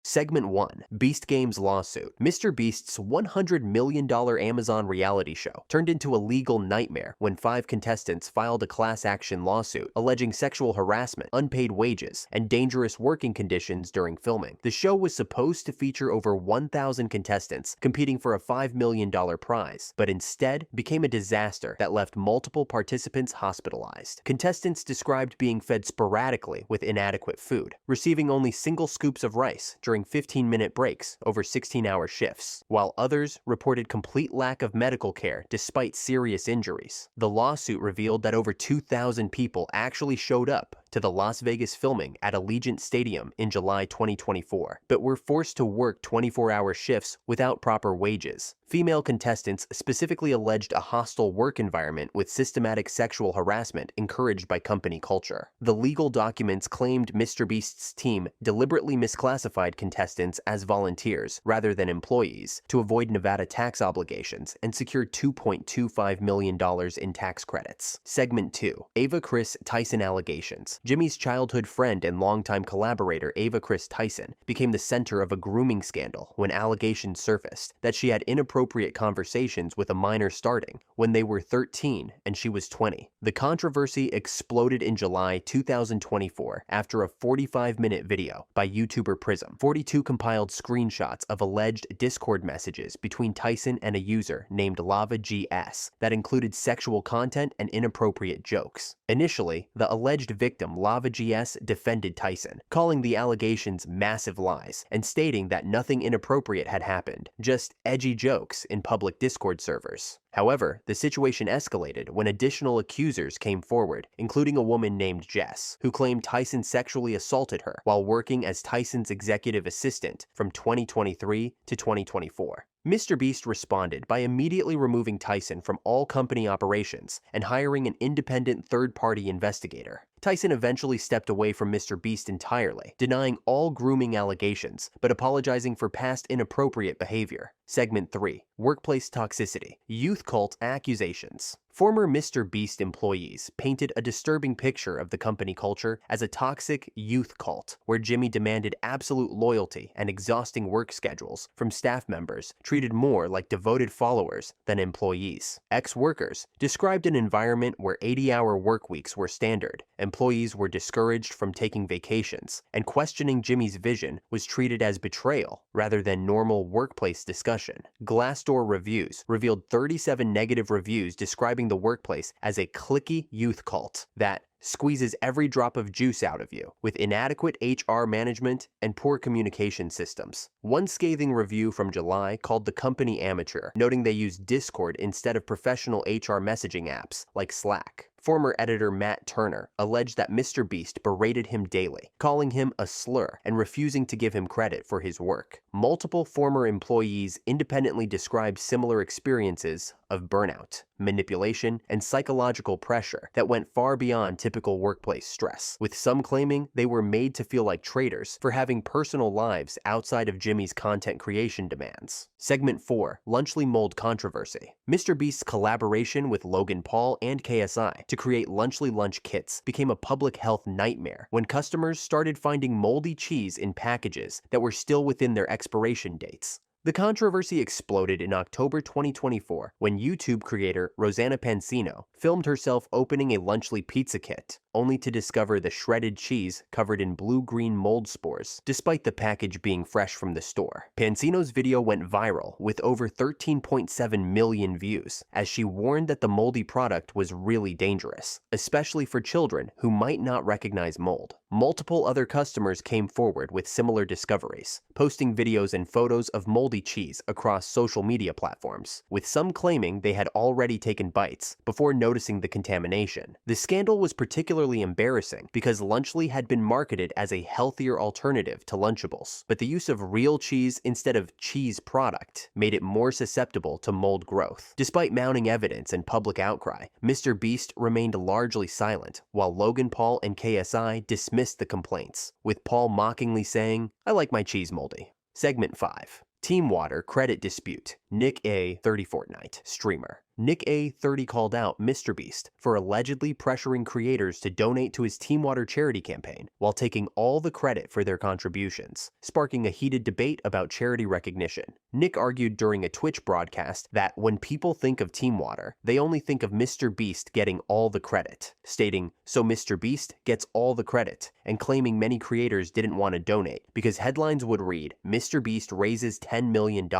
Segment 1. Beast Games Lawsuit. MrBeast's $100 million Amazon reality show turned into a legal nightmare when 5 contestants filed a class action lawsuit alleging sexual harassment, unpaid wages, and dangerous working conditions during filming. The show was supposed to feature over 1,000 contestants competing for a $5 million prize, but instead became a disaster that left multiple participants hospitalized. Contestants described being fed sporadically with inadequate food, receiving only single scoops of rice during 15-minute breaks over 16-hour shifts, while others reported complete lack of medical care despite serious injuries. The lawsuit revealed that over 2,000 people actually showed up to the Las Vegas filming at Allegiant Stadium in July 2024, but were forced to work 24-hour shifts without proper wages. Female contestants specifically alleged a hostile work environment with systematic sexual harassment encouraged by company culture. The legal documents claimed MrBeast's team deliberately misclassified contestants as volunteers rather than employees to avoid Nevada tax obligations and secured $2.25 million in tax credits. Segment 2. Ava Chris Tyson allegations. Jimmy's childhood friend and longtime collaborator Ava Chris Tyson became the center of a grooming scandal when allegations surfaced that she had inappropriate conversations with a minor starting when they were 13 and she was 20. The controversy exploded in July 2024 after a 45-minute video by YouTuber Prism. 42 compiled screenshots of alleged Discord messages between Tyson and a user named Lava GS that included sexual content and inappropriate jokes. Initially, the alleged victim Lava GS defended Tyson, calling the allegations massive lies and stating that nothing inappropriate had happened, just edgy jokes in public Discord servers. However, the situation escalated when additional accusers came forward, including a woman named Jess, who claimed Tyson sexually assaulted her while working as Tyson's executive assistant from 2023 to 2024. MrBeast responded by immediately removing Tyson from all company operations and hiring an independent third-party investigator. Tyson eventually stepped away from MrBeast entirely, denying all grooming allegations, but apologizing for past inappropriate behavior. Segment 3. Workplace Toxicity. Youth Cult Accusations. Former MrBeast employees painted a disturbing picture of the company culture as a toxic youth cult, where Jimmy demanded absolute loyalty and exhausting work schedules from staff members treated more like devoted followers than employees. Ex-workers described an environment where 80-hour work weeks were standard, employees were discouraged from taking vacations, and questioning Jimmy's vision was treated as betrayal rather than normal workplace discussion. Glassdoor reviews revealed 37 negative reviews describing the workplace as a cliquey youth cult that squeezes every drop of juice out of you, with inadequate HR management and poor communication systems. One scathing review from July called the company amateur, noting they use Discord instead of professional HR messaging apps like Slack. Former editor Matt Turner alleged that MrBeast berated him daily, calling him a slur and refusing to give him credit for his work. Multiple former employees independently described similar experiences of burnout, manipulation, and psychological pressure that went far beyond typical workplace stress, with some claiming they were made to feel like traitors for having personal lives outside of Jimmy's content creation demands. Segment 4. Lunchly Mold Controversy. MrBeast's collaboration with Logan Paul and KSI to create Lunchly Lunch kits became a public health nightmare when customers started finding moldy cheese in packages that were still within their expiration dates. The controversy exploded in October 2024 when YouTube creator Rosanna Pansino filmed herself opening a Lunchly pizza kit, only to discover the shredded cheese covered in blue-green mold spores, despite the package being fresh from the store. Pansino's video went viral with over 13.7 million views, as she warned that the moldy product was really dangerous, especially for children who might not recognize mold. Multiple other customers came forward with similar discoveries, posting videos and photos of moldy cheese across social media platforms, with some claiming they had already taken bites before noticing the contamination. The scandal was particularly embarrassing because Lunchly had been marketed as a healthier alternative to Lunchables, but the use of real cheese instead of cheese product made it more susceptible to mold growth. Despite mounting evidence and public outcry, MrBeast remained largely silent, while Logan Paul and KSI dismissed the complaints, with Paul mockingly saying, "I like my cheese moldy." Segment 5. Team Water Credit Dispute. Nick A. 30 Fortnite, streamer. Nick A30 called out MrBeast for allegedly pressuring creators to donate to his Team Water charity campaign while taking all the credit for their contributions, sparking a heated debate about charity recognition. Nick argued during a Twitch broadcast that when people think of Team Water, they only think of MrBeast getting all the credit, stating, "So MrBeast gets all the credit," and claiming many creators didn't want to donate because headlines would read, "MrBeast raises $10 million,"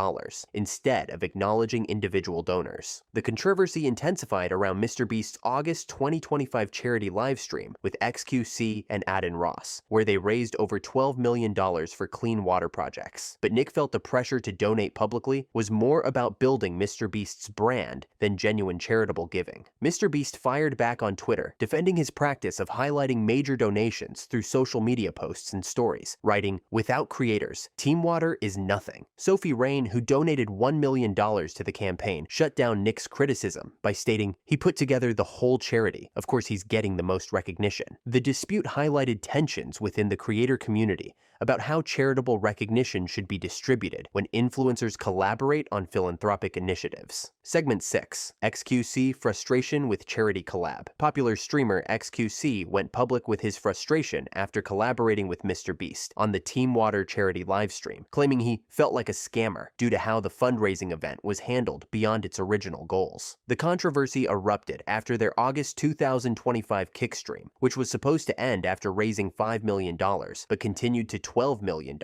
instead of acknowledging individual donors. The controversy intensified around MrBeast's August 2025 charity livestream with XQC and Adin Ross, where they raised over $12 million for clean water projects. But Nick felt the pressure to donate publicly was more about building MrBeast's brand than genuine charitable giving. MrBeast fired back on Twitter, defending his practice of highlighting major donations through social media posts and stories, writing, "Without creators, Team Water is nothing." Sophie Rain, who donated $1 million to the campaign, shut down Nick's criticism by stating, "He put together the whole charity. Of course he's getting the most recognition." The dispute highlighted tensions within the creator community about how charitable recognition should be distributed when influencers collaborate on philanthropic initiatives. Segment 6. XQC Frustration with Charity Collab. Popular streamer XQC went public with his frustration after collaborating with MrBeast on the Team Water charity livestream, claiming he felt like a scammer due to how the fundraising event was handled beyond its original goals. The controversy erupted after their August 2025 kickstream, which was supposed to end after raising $5 million, but continued to $12 million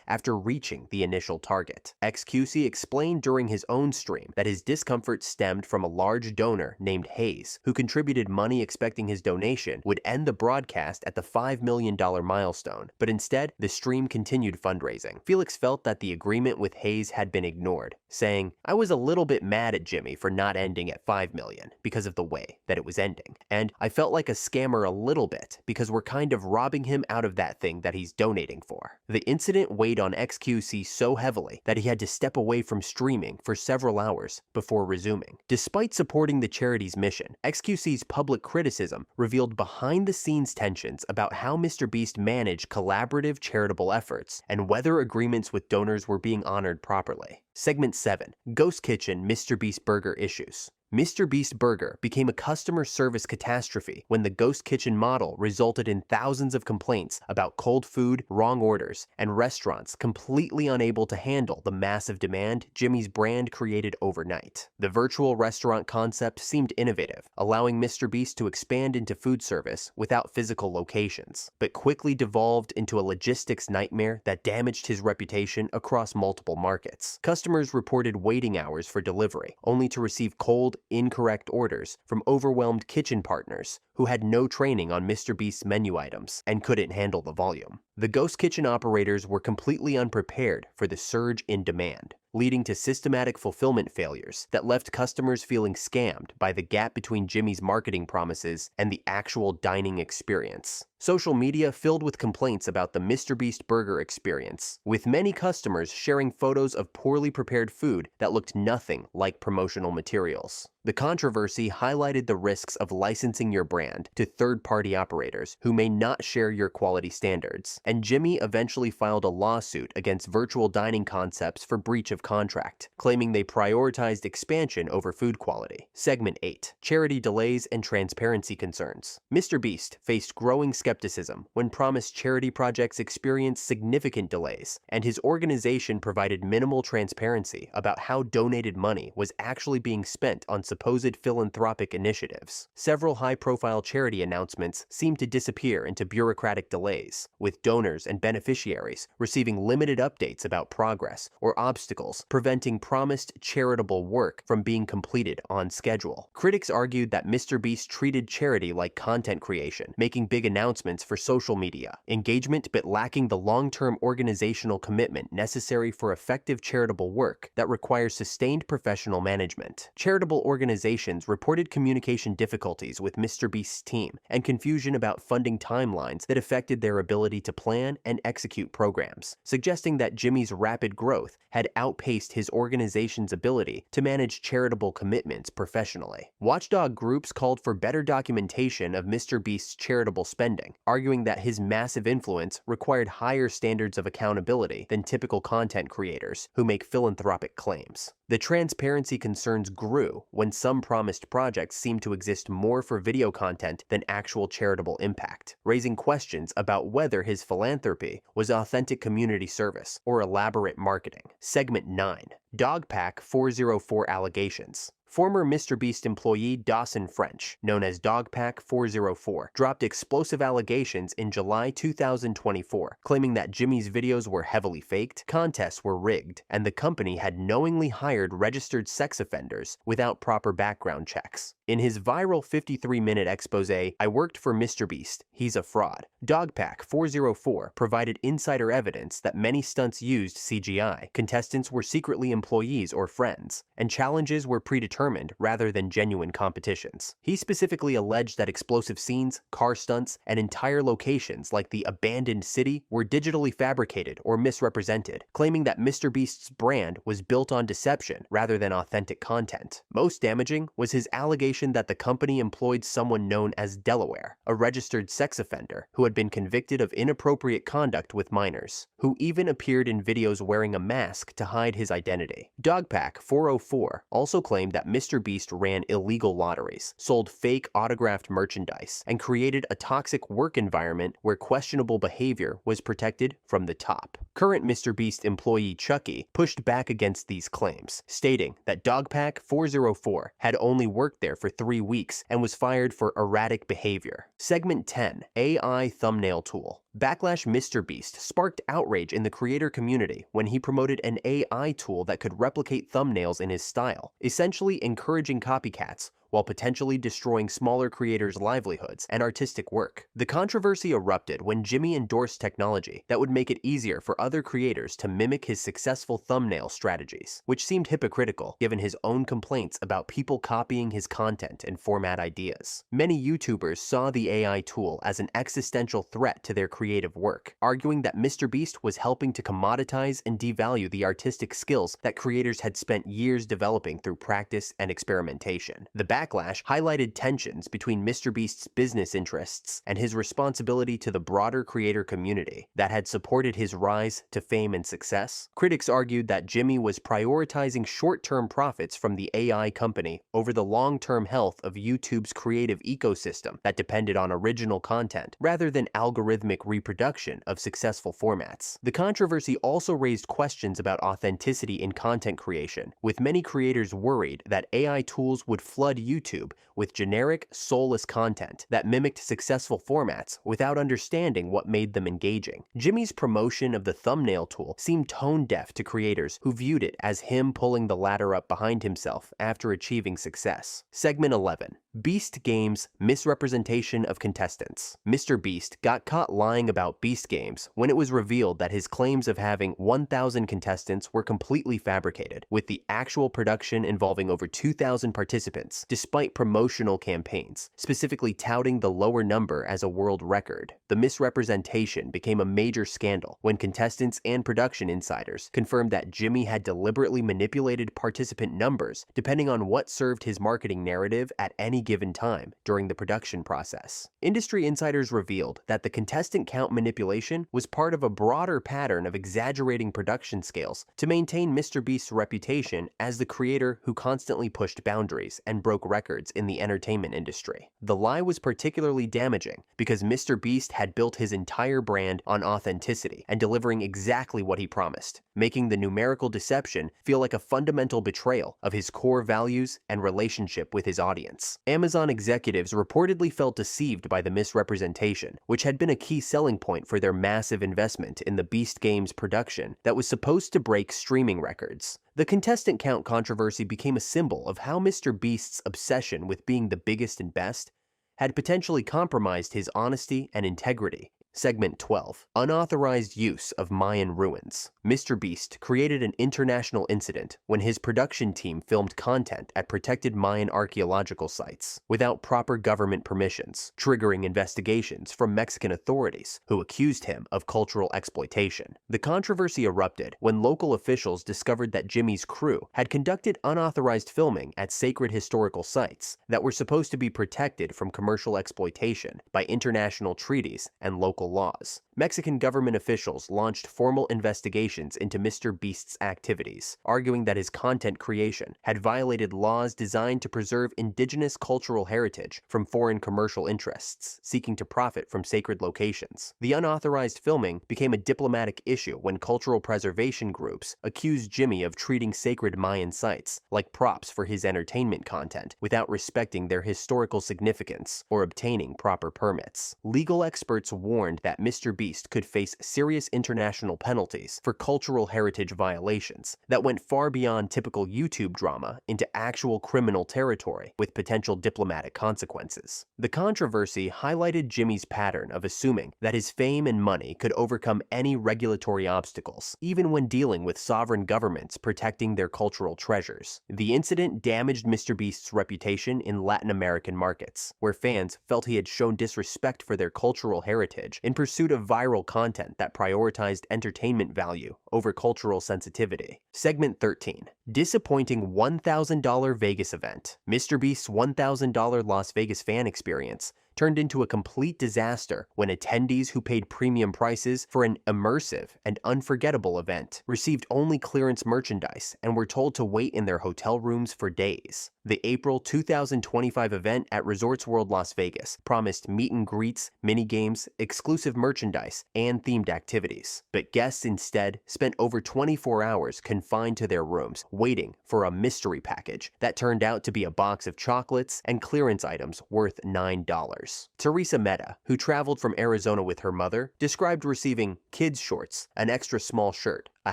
after reaching the initial target. XQC explained during his own stream that his discomfort stemmed from a large donor named Hayes, who contributed money expecting his donation would end the broadcast at the $5 million milestone, but instead, the stream continued fundraising. Felix felt that the agreement with Hayes had been ignored, saying, "I was a little bit mad at Jimmy for not ending at $5 million because of the way that it was ending, and I felt like a scammer a little bit because we're kind of robbing him out of that thing that he's donating for." The incident weighed on XQC so heavily that he had to step away from streaming for several hours before resuming. Despite supporting the charity's mission, XQC's public criticism revealed behind-the-scenes tensions about how MrBeast managed collaborative charitable efforts and whether agreements with donors were being honored properly. Segment 7. Ghost Kitchen MrBeast Burger Issues. MrBeast Burger became a customer service catastrophe when the ghost kitchen model resulted in thousands of complaints about cold food, wrong orders, and restaurants completely unable to handle the massive demand Jimmy's brand created overnight. The virtual restaurant concept seemed innovative, allowing MrBeast to expand into food service without physical locations, but quickly devolved into a logistics nightmare that damaged his reputation across multiple markets. Customers reported waiting hours for delivery, only to receive cold, incorrect orders from overwhelmed kitchen partners who had no training on MrBeast's menu items and couldn't handle the volume. The ghost kitchen operators were completely unprepared for the surge in demand, leading to systematic fulfillment failures that left customers feeling scammed by the gap between Jimmy's marketing promises and the actual dining experience. Social media filled with complaints about the MrBeast burger experience, with many customers sharing photos of poorly prepared food that looked nothing like promotional materials. The controversy highlighted the risks of licensing your brand to third-party operators who may not share your quality standards, and Jimmy eventually filed a lawsuit against virtual dining concepts for breach of contract, claiming they prioritized expansion over food quality. Segment 8. Charity Delays and Transparency Concerns. MrBeast faced growing skepticism when promised charity projects experienced significant delays, and his organization provided minimal transparency about how donated money was actually being spent on supposed philanthropic initiatives. Several high-profile charity announcements seemed to disappear into bureaucratic delays, with donors and beneficiaries receiving limited updates about progress or obstacles, preventing promised charitable work from being completed on schedule. Critics argued that MrBeast treated charity like content creation, making big announcements for social media engagement but lacking the long-term organizational commitment necessary for effective charitable work that requires sustained professional management. Charitable organizations reported communication difficulties with MrBeast's team and confusion about funding timelines that affected their ability to plan and execute programs, suggesting that Jimmy's rapid growth had outpaced his organization's ability to manage charitable commitments professionally. Watchdog groups called for better documentation of MrBeast's charitable spending, arguing that his massive influence required higher standards of accountability than typical content creators who make philanthropic claims. The transparency concerns grew when some promised projects seemed to exist more for video content than actual charitable impact, raising questions about whether his philanthropy was authentic community service or elaborate marketing. Segment 9. Dogpack 404 Allegations. Former MrBeast employee Dawson French, known as Dogpack 404, dropped explosive allegations in July 2024, claiming that Jimmy's videos were heavily faked, contests were rigged, and the company had knowingly hired registered sex offenders without proper background checks. In his viral 53-minute expose, "I worked for MrBeast, he's a fraud," Dogpack 404 provided insider evidence that many stunts used CGI, contestants were secretly employees or friends, and challenges were predetermined rather than genuine competitions. He specifically alleged that explosive scenes, car stunts, and entire locations like the abandoned city were digitally fabricated or misrepresented, claiming that MrBeast's brand was built on deception rather than authentic content. Most damaging was his allegation that the company employed someone known as Delaware, a registered sex offender who had been convicted of inappropriate conduct with minors, who even appeared in videos wearing a mask to hide his identity. Dogpack 404 also claimed that MrBeast ran illegal lotteries, sold fake autographed merchandise, and created a toxic work environment where questionable behavior was protected from the top. Current MrBeast employee Chucky pushed back against these claims, stating that Dogpack 404 had only worked there for 3 weeks and was fired for erratic behavior. Segment 10. AI Thumbnail Tool. Backlash MrBeast sparked outrage in the creator community when he promoted an AI tool that could replicate thumbnails in his style, essentially encouraging copycats while potentially destroying smaller creators' livelihoods and artistic work. The controversy erupted when Jimmy endorsed technology that would make it easier for other creators to mimic his successful thumbnail strategies, which seemed hypocritical given his own complaints about people copying his content and format ideas. Many YouTubers saw the AI tool as an existential threat to their creative work, arguing that MrBeast was helping to commoditize and devalue the artistic skills that creators had spent years developing through practice and experimentation. The backlash highlighted tensions between MrBeast's business interests and his responsibility to the broader creator community that had supported his rise to fame and success. Critics argued that Jimmy was prioritizing short-term profits from the AI company over the long-term health of YouTube's creative ecosystem that depended on original content rather than algorithmic reproduction of successful formats. The controversy also raised questions about authenticity in content creation, with many creators worried that AI tools would flood YouTube with generic, soulless content that mimicked successful formats without understanding what made them engaging. Jimmy's promotion of the thumbnail tool seemed tone-deaf to creators who viewed it as him pulling the ladder up behind himself after achieving success. Segment 11. Beast Games Misrepresentation of Contestants. MrBeast got caught lying about Beast Games when it was revealed that his claims of having 1,000 contestants were completely fabricated, with the actual production involving over 2,000 participants, despite promotional campaigns, specifically touting the lower number as a world record. The misrepresentation became a major scandal when contestants and production insiders confirmed that Jimmy had deliberately manipulated participant numbers depending on what served his marketing narrative at any given time during the production process. Industry insiders revealed that the contestant count manipulation was part of a broader pattern of exaggerating production scales to maintain MrBeast's reputation as the creator who constantly pushed boundaries and broke records in the entertainment industry. The lie was particularly damaging because MrBeast had built his entire brand on authenticity and delivering exactly what he promised, making the numerical deception feel like a fundamental betrayal of his core values and relationship with his audience. Amazon executives reportedly felt deceived by the misrepresentation, which had been a key selling point for their massive investment in the Beast Games production that was supposed to break streaming records. The contestant count controversy became a symbol of how MrBeast's obsession with being the biggest and best had potentially compromised his honesty and integrity. Segment 12. Unauthorized use of Mayan ruins. MrBeast created an international incident when his production team filmed content at protected Mayan archaeological sites without proper government permissions, triggering investigations from Mexican authorities who accused him of cultural exploitation. The controversy erupted when local officials discovered that Jimmy's crew had conducted unauthorized filming at sacred historical sites that were supposed to be protected from commercial exploitation by international treaties and local laws. Mexican government officials launched formal investigations into MrBeast's activities, arguing that his content creation had violated laws designed to preserve indigenous cultural heritage from foreign commercial interests seeking to profit from sacred locations. The unauthorized filming became a diplomatic issue when cultural preservation groups accused Jimmy of treating sacred Mayan sites like props for his entertainment content without respecting their historical significance or obtaining proper permits. Legal experts warned that MrBeast could face serious international penalties for cultural heritage violations that went far beyond typical YouTube drama into actual criminal territory with potential diplomatic consequences. The controversy highlighted Jimmy's pattern of assuming that his fame and money could overcome any regulatory obstacles, even when dealing with sovereign governments protecting their cultural treasures. The incident damaged MrBeast's reputation in Latin American markets, where fans felt he had shown disrespect for their cultural heritage in pursuit of viral content that prioritized entertainment value over cultural sensitivity. Segment 13. Disappointing $1,000 Vegas event. MrBeast's $1,000 Las Vegas fan experience turned into a complete disaster when attendees who paid premium prices for an immersive and unforgettable event received only clearance merchandise and were told to wait in their hotel rooms for days. The April 2025 event at Resorts World Las Vegas promised meet and greets, mini-games, exclusive merchandise, and themed activities. But guests instead spent over 24 hours confined to their rooms waiting for a mystery package that turned out to be a box of chocolates and clearance items worth $9. Teresa Mehta, who traveled from Arizona with her mother, described receiving kids' shorts, an extra small shirt, a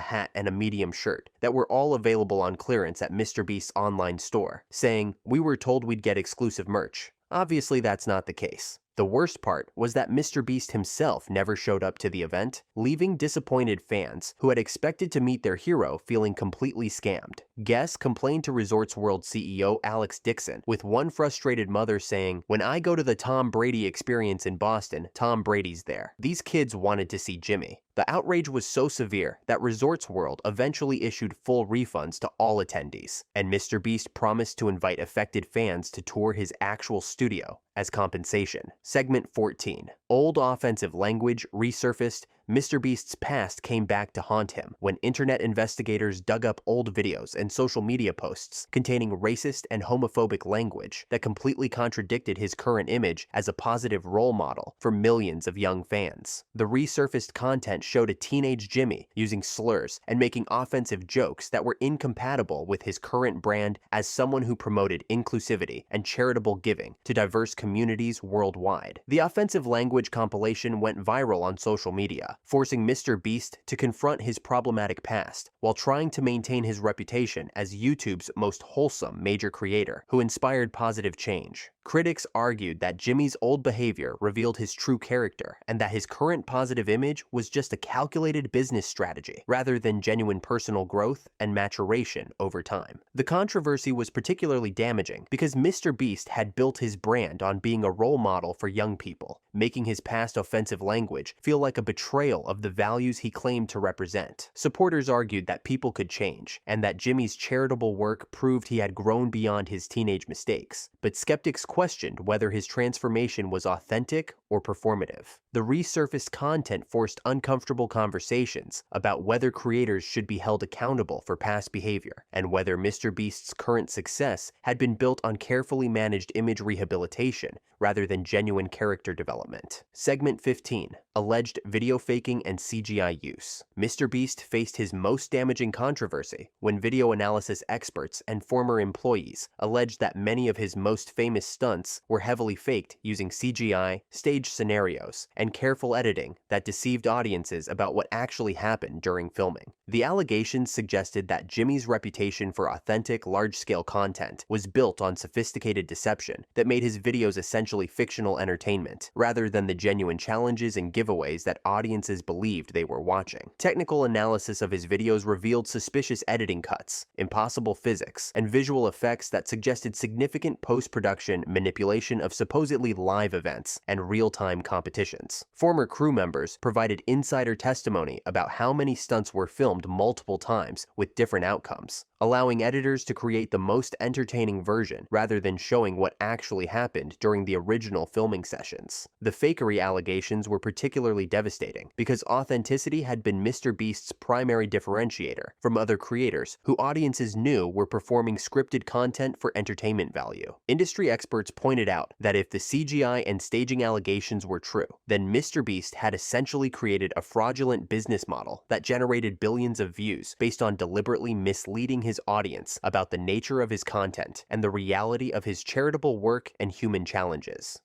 hat, and a medium shirt that were all available on clearance at MrBeast's online store, saying, "We were told we'd get exclusive merch." Obviously, that's not the case. The worst part was that MrBeast himself never showed up to the event, leaving disappointed fans who had expected to meet their hero feeling completely scammed. Guests complained to Resorts World CEO Alex Dixon, with one frustrated mother saying, "When I go to the Tom Brady experience in Boston, Tom Brady's there. These kids wanted to see Jimmy." The outrage was so severe that Resorts World eventually issued full refunds to all attendees, and MrBeast promised to invite affected fans to tour his actual studio as compensation. Segment 14. Old offensive language resurfaced. MrBeast's past came back to haunt him when internet investigators dug up old videos and social media posts containing racist and homophobic language that completely contradicted his current image as a positive role model for millions of young fans. The resurfaced content showed a teenage Jimmy using slurs and making offensive jokes that were incompatible with his current brand as someone who promoted inclusivity and charitable giving to diverse communities worldwide. The offensive language compilation went viral on social media, forcing MrBeast to confront his problematic past while trying to maintain his reputation as YouTube's most wholesome major creator who inspired positive change. Critics argued that Jimmy's old behavior revealed his true character and that his current positive image was just a calculated business strategy rather than genuine personal growth and maturation over time. The controversy was particularly damaging because MrBeast had built his brand on being a role model for young people, making his past offensive language feel like a betrayal of the values he claimed to represent. Supporters argued that people could change and that Jimmy's charitable work proved he had grown beyond his teenage mistakes, but skeptics questioned whether his transformation was authentic or performative. The resurfaced content forced uncomfortable conversations about whether creators should be held accountable for past behavior and whether MrBeast's current success had been built on carefully managed image rehabilitation rather than genuine character development. Segment 15. Alleged video faking and CGI use. MrBeast faced his most damaging controversy when video analysis experts and former employees alleged that many of his most famous stunts were heavily faked using CGI, staged scenarios, and careful editing that deceived audiences about what actually happened during filming. The allegations suggested that Jimmy's reputation for authentic, large-scale content was built on sophisticated deception that made his videos essentially fictional entertainment, rather than the genuine challenges and giveaways that audiences believed they were watching. Technical analysis of his videos revealed suspicious editing cuts, impossible physics, and visual effects that suggested significant post-production manipulation of supposedly live events, and real-time competitions. Former crew members provided insider testimony about how many stunts were filmed multiple times with different outcomes, allowing editors to create the most entertaining version rather than showing what actually happened during the original filming sessions. The fakery allegations were particularly devastating because authenticity had been MrBeast's primary differentiator from other creators who audiences knew were performing scripted content for entertainment value. Industry experts pointed out that if the CGI and staging allegations were true, then MrBeast had essentially created a fraudulent business model that generated billions of views based on deliberately misleading his audience about the nature of his content and the reality of his charitable work and human challenges.